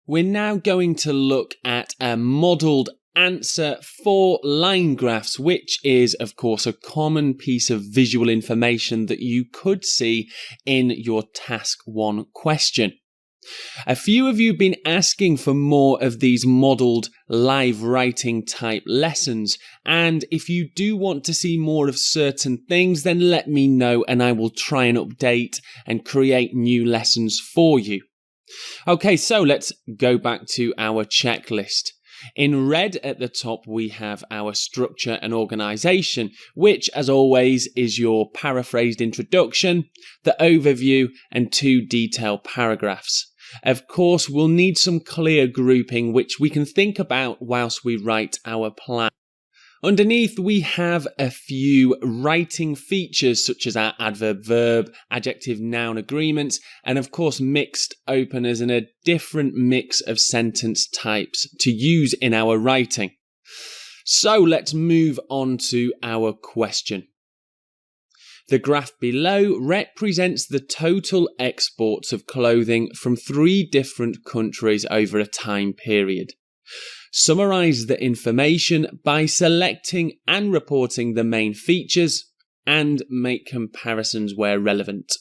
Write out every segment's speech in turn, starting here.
We're now going to look at a modelled answer for line graphs, which is, of course, a common piece of visual information that you could see in your Task 1 question. A few of you have been asking for more of these modelled live writing type lessons, and if you do want to see more of certain things, then let me know and I will try and update and create new lessons for you. Okay, so let's go back to our checklist. In red at the top, we have our structure and organisation, which, as always, is your paraphrased introduction, the overview, and 2 detailed paragraphs. Of course, we'll need some clear grouping, which we can think about whilst we write our plan. Underneath, we have a few writing features such as our adverb-verb, adjective-noun agreements, and of course mixed openers and a different mix of sentence types to use in our writing. So let's move on to our question. The graph below represents the total exports of clothing from 3 different countries over a time period. Summarise the information by selecting and reporting the main features and make comparisons where relevant.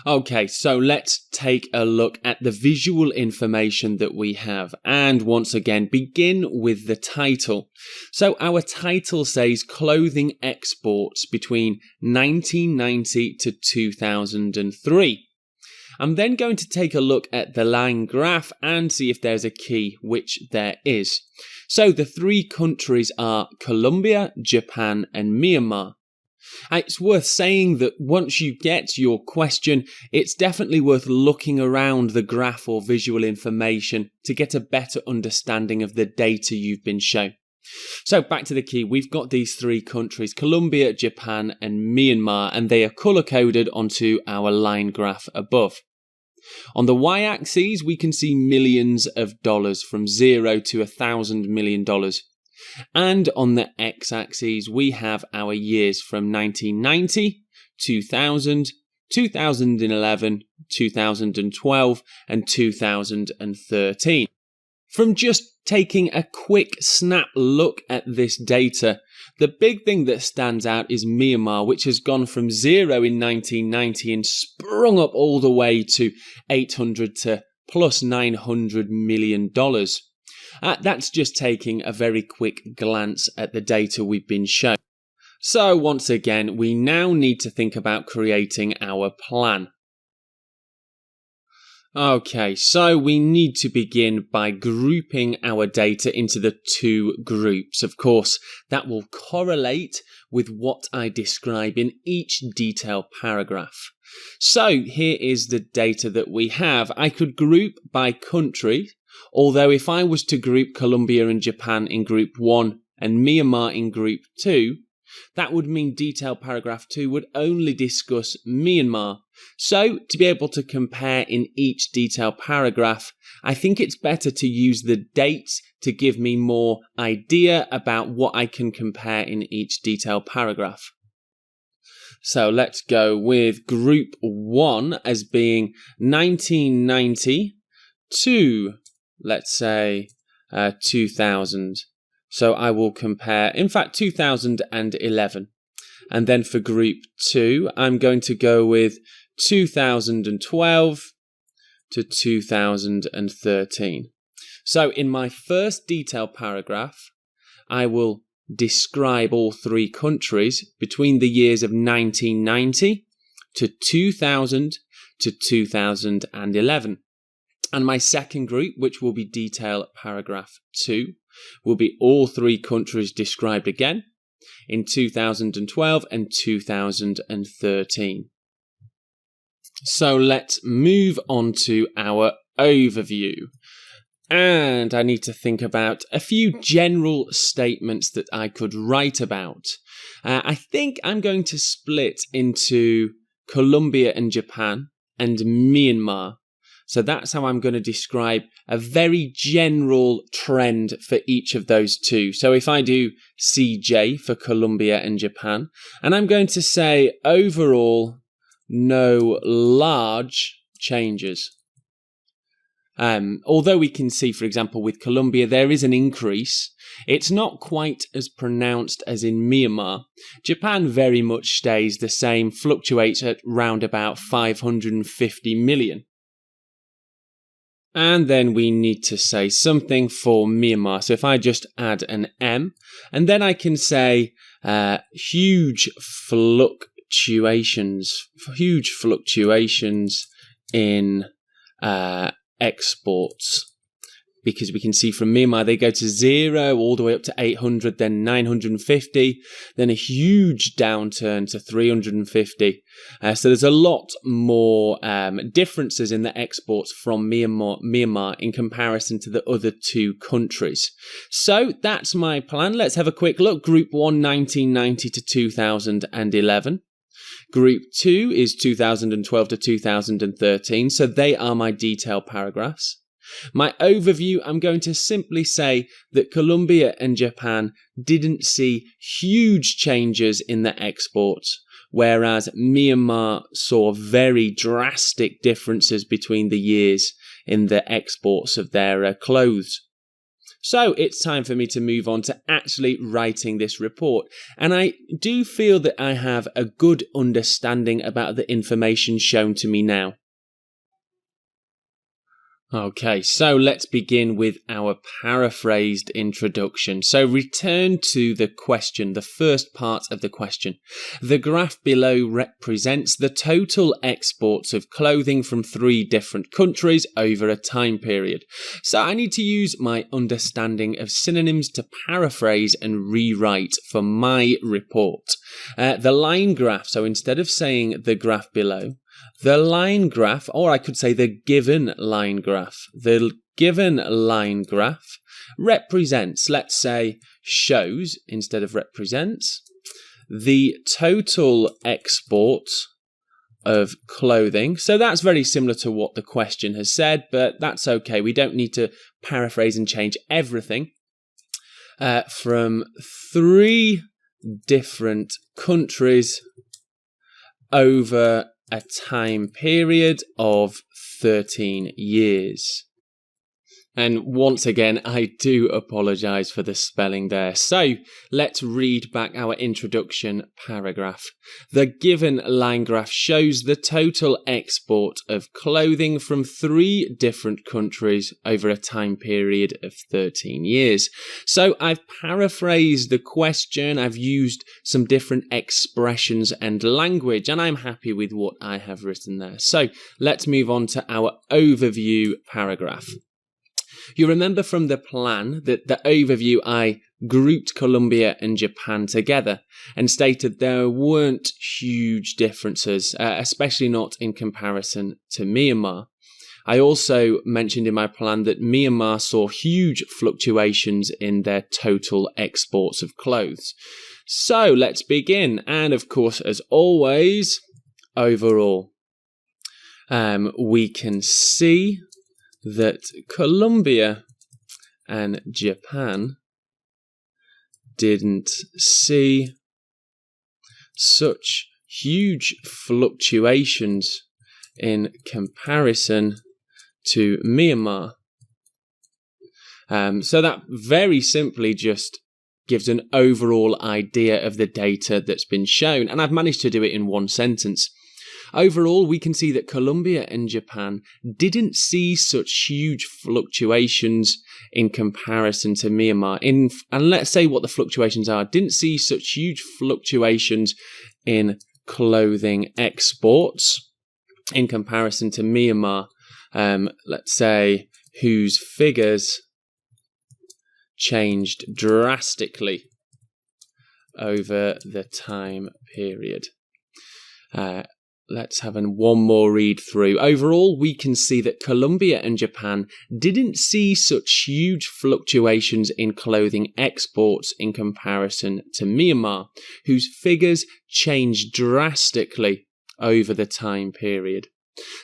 Okay, so let's take a look at the visual information that we have and once again begin with the title. So our title says clothing exports between 1990 to 2003. I'm then going to take a look at the line graph and see if there's a key, which there is. So the 3 countries are Colombia, Japan, and Myanmar. It's worth saying that once you get your question, it's definitely worth looking around the graph or visual information to get a better understanding of the data you've been shown. So back to the key, we've got these 3 countries, Colombia, Japan, and Myanmar, and they are colour-coded onto our line graph above. On the y-axis, we can see millions of dollars from 0 to $1,000 million. And on the x-axis, we have our years from 1990, 2000, 2011, 2012, and 2013. From just taking a quick snap look at this data, the big thing that stands out is Myanmar, which has gone from 0 in 1990 and sprung up all the way to 800 to plus $900 million. That's just taking a very quick glance at the data we've been shown. So once again, we now need to think about creating our plan. Okay, so we need to begin by grouping our data into the 2 groups. Of course, that will correlate with what I describe in each detailed paragraph. So here is the data that we have. I could group by country, although if I was to group Colombia and Japan in group 1 and Myanmar in group 2, that would mean detailed paragraph 2 would only discuss Myanmar. So, to be able to compare in each detailed paragraph, I think it's better to use the dates to give me more idea about what I can compare in each detailed paragraph. So, let's go with group 1 as being 1990 to, let's say, 2000. So I will compare, in fact, 2011. And then for group 2, I'm going to go with 2012 to 2013. So in my first detailed paragraph, I will describe all 3 countries between the years of 1990 to 2000 to 2011. And my second group, which will be detailed paragraph 2, will be all 3 countries described again in 2012 and 2013. So let's move on to our overview. And I need to think about a few general statements that I could write about. I think I'm going to split into Colombia and Japan and Myanmar. So that's how I'm going to describe a very general trend for each of those 2. So if I do CJ for Colombia and Japan, and I'm going to say overall no large changes. Although we can see, for example, with Colombia, there is an increase. It's not quite as pronounced as in Myanmar. Japan very much stays the same, fluctuates at round about 550 million. And then we need to say something for Myanmar. So if I just add an M, and then I can say huge fluctuations in exports. Because we can see from Myanmar, they go to 0 all the way up to 800, then 950, then a huge downturn to 350. So there's a lot more differences in the exports from Myanmar in comparison to the other two countries. So that's my plan. Let's have a quick look. Group 1, 1990 to 2011. Group 2 is 2012 to 2013. So they are my detailed paragraphs. My overview, I'm going to simply say that Colombia and Japan didn't see huge changes in their exports, whereas Myanmar saw very drastic differences between the years in the exports of their clothes. So it's time for me to move on to actually writing this report. And I do feel that I have a good understanding about the information shown to me now. Okay, so let's begin with our paraphrased introduction. So return to the question, the first part of the question. The graph below represents the total exports of clothing from 3 different countries over a time period. So I need to use my understanding of synonyms to paraphrase and rewrite for my report. The line graph, so instead of saying the graph below, the line graph, or I could say the given line graph. The given line graph represents, let's say, shows, instead of represents, the total export of clothing. So that's very similar to what the question has said, but that's okay. We don't need to paraphrase and change everything. From 3 different countries over a time period of 13 years. And once again, I do apologise for the spelling there. So let's read back our introduction paragraph. The given line graph shows the total export of clothing from 3 different countries over a time period of 13 years. So I've paraphrased the question. I've used some different expressions and language, and I'm happy with what I have written there. So let's move on to our overview paragraph. You remember from the plan that the overview I grouped Colombia and Japan together and stated there weren't huge differences, especially not in comparison to Myanmar. I also mentioned in my plan that Myanmar saw huge fluctuations in their total exports of clothes. So let's begin. And of course, as always, overall, we can see that Colombia and Japan didn't see such huge fluctuations in comparison to Myanmar. So that very simply just gives an overall idea of the data that's been shown, and I've managed to do it in one sentence. Overall, we can see that Colombia and Japan didn't see such huge fluctuations in comparison to Myanmar. And let's say what the fluctuations are. Didn't see such huge fluctuations in clothing exports in comparison to Myanmar. Let's say whose figures changed drastically over the time period. Let's have one more read through. Overall, we can see that Colombia and Japan didn't see such huge fluctuations in clothing exports in comparison to Myanmar, whose figures changed drastically over the time period.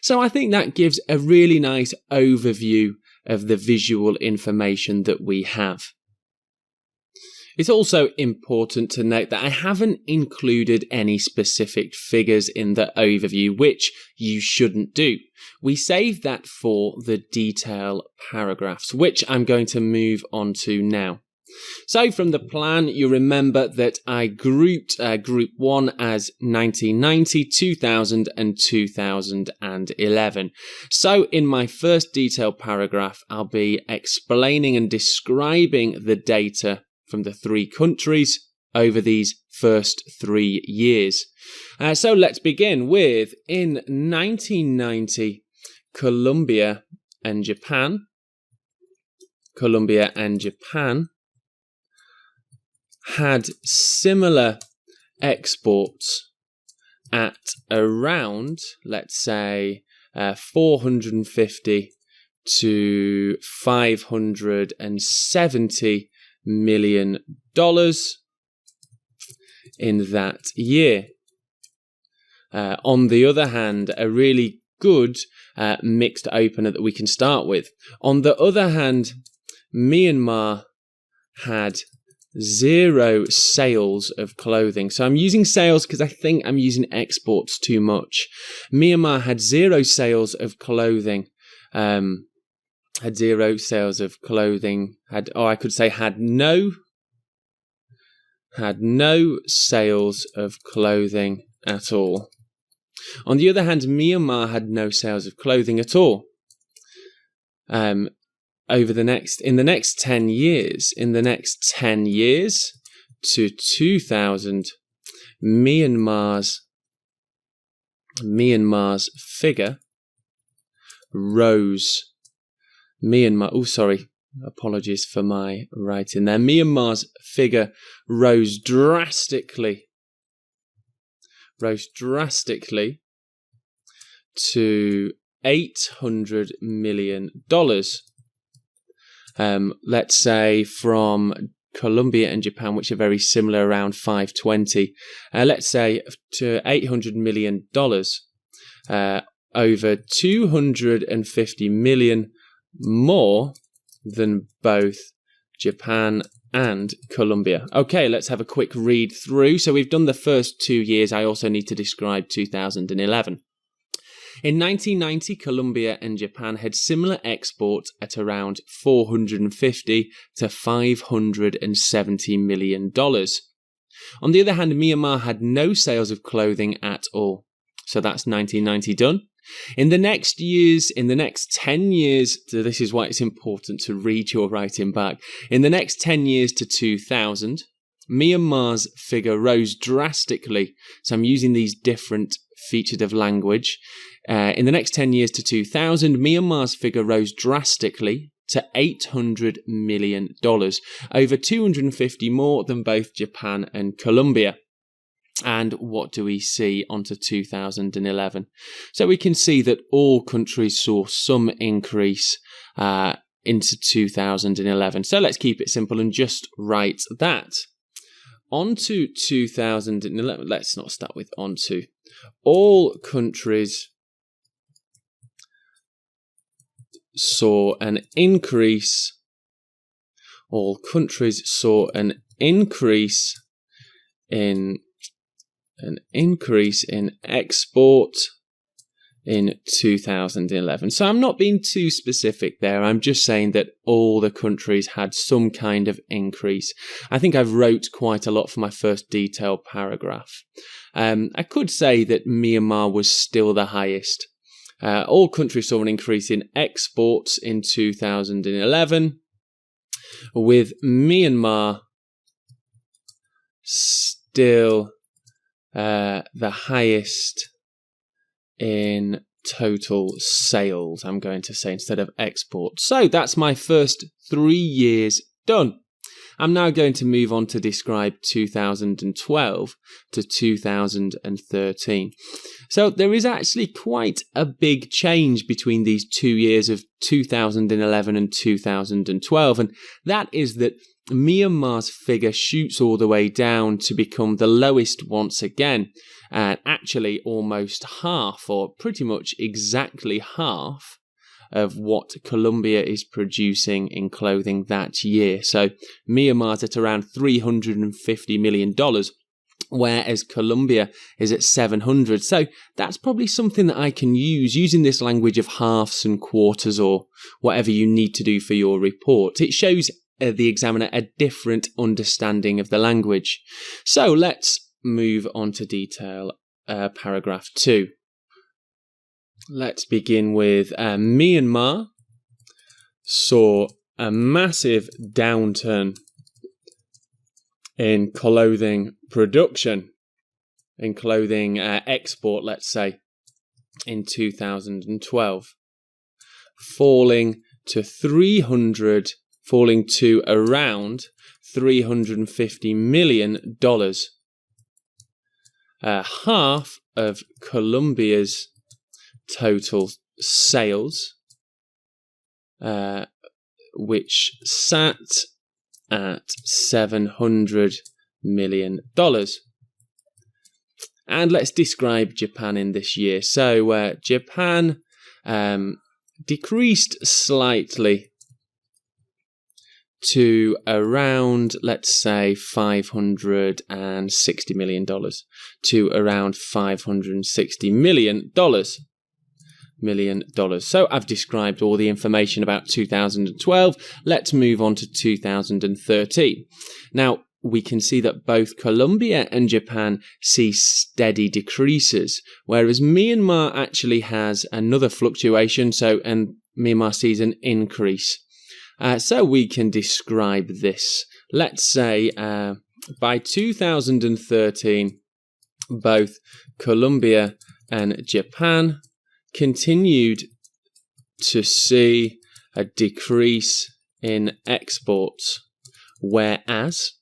So I think that gives a really nice overview of the visual information that we have. It's also important to note that I haven't included any specific figures in the overview, which you shouldn't do. We save that for the detail paragraphs, which I'm going to move on to now. So from the plan, you remember that I grouped Group 1 as 1990, 2000 and 2011. So in my first detailed paragraph, I'll be explaining and describing the data from the three countries over these first 3 years. So let's begin with, in 1990, Colombia and Japan had similar exports at around, let's say, 450 to $570 million in that year. On the other hand, a really good mixed opener that we can start with. On the other hand, Myanmar had 0 sales of clothing. So I'm using sales because I think I'm using exports too much. Myanmar had 0 sales of clothing. Had no sales of clothing at all. On the other hand, Myanmar had no sales of clothing at all. In the next 10 years to 2000, Myanmar's figure rose. Apologies for my writing there. Myanmar's figure rose drastically to $800 million. Let's say from Colombia and Japan, which are very similar, around 520. Let's say to $800 million, over 250 million more than both Japan and Colombia. Okay, let's have a quick read through. So we've done the first 2 years. I also need to describe 2011. In 1990, Colombia and Japan had similar exports at around 450 to $570 million. On the other hand, Myanmar had no sales of clothing at all. So that's 1990 done. In the next 10 years, so this is why it's important to read your writing back. In the next 10 years to 2000, Myanmar's figure rose drastically. So I'm using these different features of language. In the next 10 years to 2000, Myanmar's figure rose drastically to $800 million, over 250 more than both Japan and Colombia. And what do we see onto 2011? So we can see that all countries saw some increase into 2011. So let's keep it simple and just write that. Onto 2011, let's not start with onto. All countries saw an increase. All countries saw an increase in export in 2011. So I'm not being too specific there. I'm just saying that all the countries had some kind of increase. I think I've wrote quite a lot for my first detailed paragraph. I could say that Myanmar was still the highest. All countries saw an increase in exports in 2011, with Myanmar still the highest in total sales, I'm going to say, instead of export. So that's my first 3 years done. I'm now going to move on to describe 2012 to 2013. So there is actually quite a big change between these 2 years of 2011 and 2012, and that is that Myanmar's figure shoots all the way down to become the lowest once again, and actually almost half, or pretty much exactly half, of what Colombia is producing in clothing that year. So Myanmar's at around $350 million, whereas Colombia is at 700. So that's probably something that I can use using this language of halves and quarters or whatever you need to do for your report. It shows the examiner a different understanding of the language. So let's move on to detail paragraph 2. Let's begin with Myanmar saw a massive downturn in clothing production, in clothing export, let's say, in 2012, falling to around $350 million. Half of Colombia's total sales, which sat at $700 million. And let's describe Japan in this year. So Japan decreased slightly to around, let's say, $560 million, to around $560 million. So I've described all the information about 2012. Let's move on to 2013. Now, we can see that both Colombia and Japan see steady decreases, whereas Myanmar actually has another fluctuation, and Myanmar sees an increase. So we can describe this. Let's say by 2013, both Colombia and Japan continued to see a decrease in exports, whereas,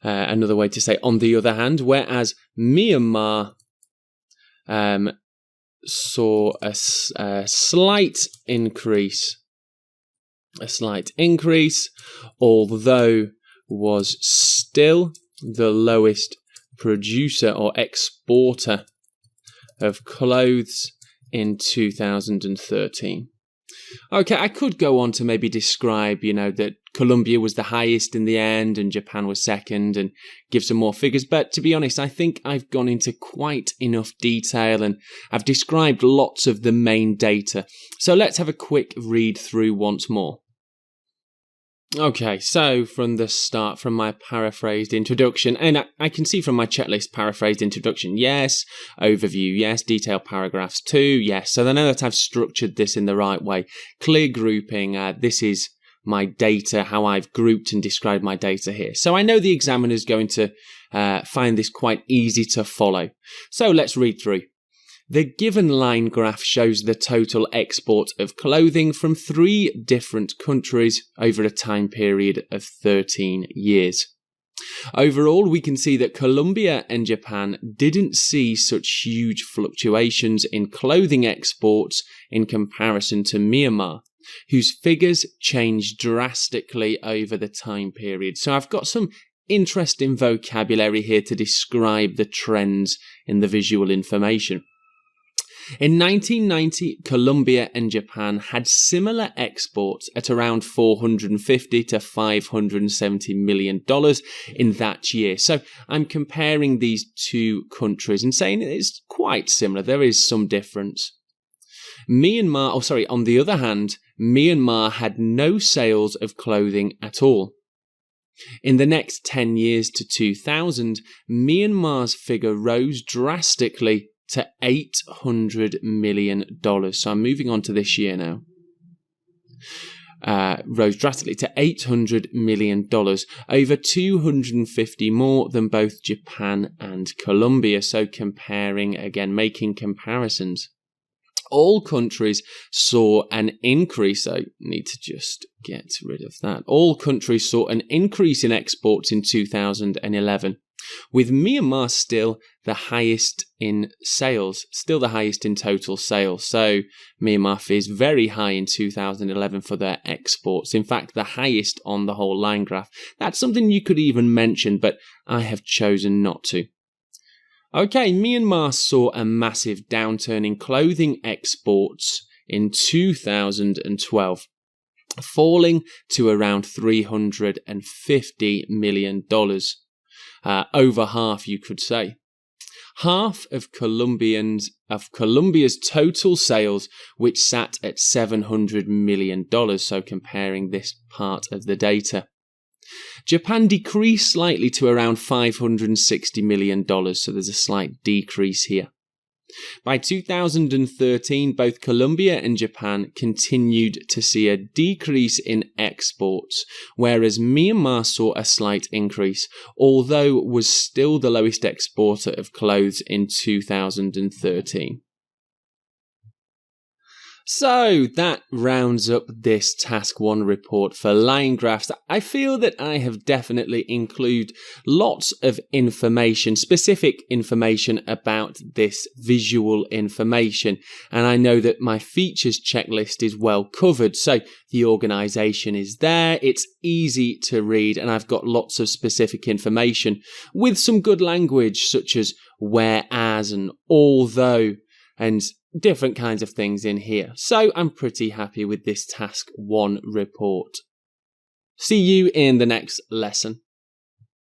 another way to say on the other hand, whereas Myanmar saw a slight increase, although was still the lowest producer or exporter of clothes in 2013. Okay, I could go on to maybe describe, that Colombia was the highest in the end and Japan was second and give some more figures. But to be honest, I think I've gone into quite enough detail and I've described lots of the main data. So let's have a quick read through once more. Okay, so from the start, from my paraphrased introduction, and I can see from my checklist, paraphrased introduction, yes, overview, yes, detailed paragraphs too, yes. So I know that I've structured this in the right way. Clear grouping, this is my data, how I've grouped and described my data here. So I know the examiner is going to find this quite easy to follow. So let's read through. The given line graph shows the total export of clothing from 3 different countries over a time period of 13 years. Overall, we can see that Colombia and Japan didn't see such huge fluctuations in clothing exports in comparison to Myanmar, whose figures changed drastically over the time period. So I've got some interesting vocabulary here to describe the trends in the visual information. In 1990, Colombia and Japan had similar exports at around $450 to $570 million in that year. So I'm comparing these two countries and saying it's quite similar. There is some difference. On the other hand, Myanmar had no sales of clothing at all. In the next 10 years to 2000, Myanmar's figure rose drastically to $800 million. So I'm moving on to this year now. Rose drastically to $800 million, over 250 more than both Japan and Colombia. So comparing, again, making comparisons. All countries saw an increase. I need to just get rid of that. All countries saw an increase in exports in 2011. With Myanmar still the highest in sales, still the highest in total sales. So Myanmar is very high in 2011 for their exports. In fact, the highest on the whole line graph. That's something you could even mention, but I have chosen not to. Okay, Myanmar saw a massive downturn in clothing exports in 2012, falling to around $350 million. Over half, you could say. Half of Colombia's total sales, which sat at $700 million, so comparing this part of the data. Japan decreased slightly to around $560 million, so there's a slight decrease here. By 2013, both Colombia and Japan continued to see a decrease in exports, whereas Myanmar saw a slight increase, although was still the lowest exporter of clothes in 2013. So that rounds up this Task 1 report for line graphs. I feel that I have definitely included lots of information, specific information about this visual information. And I know that my features checklist is well covered. So the organisation is there, it's easy to read, and I've got lots of specific information with some good language such as whereas and although and different kinds of things in here. So I'm pretty happy with this Task 1 report. See you in the next lesson.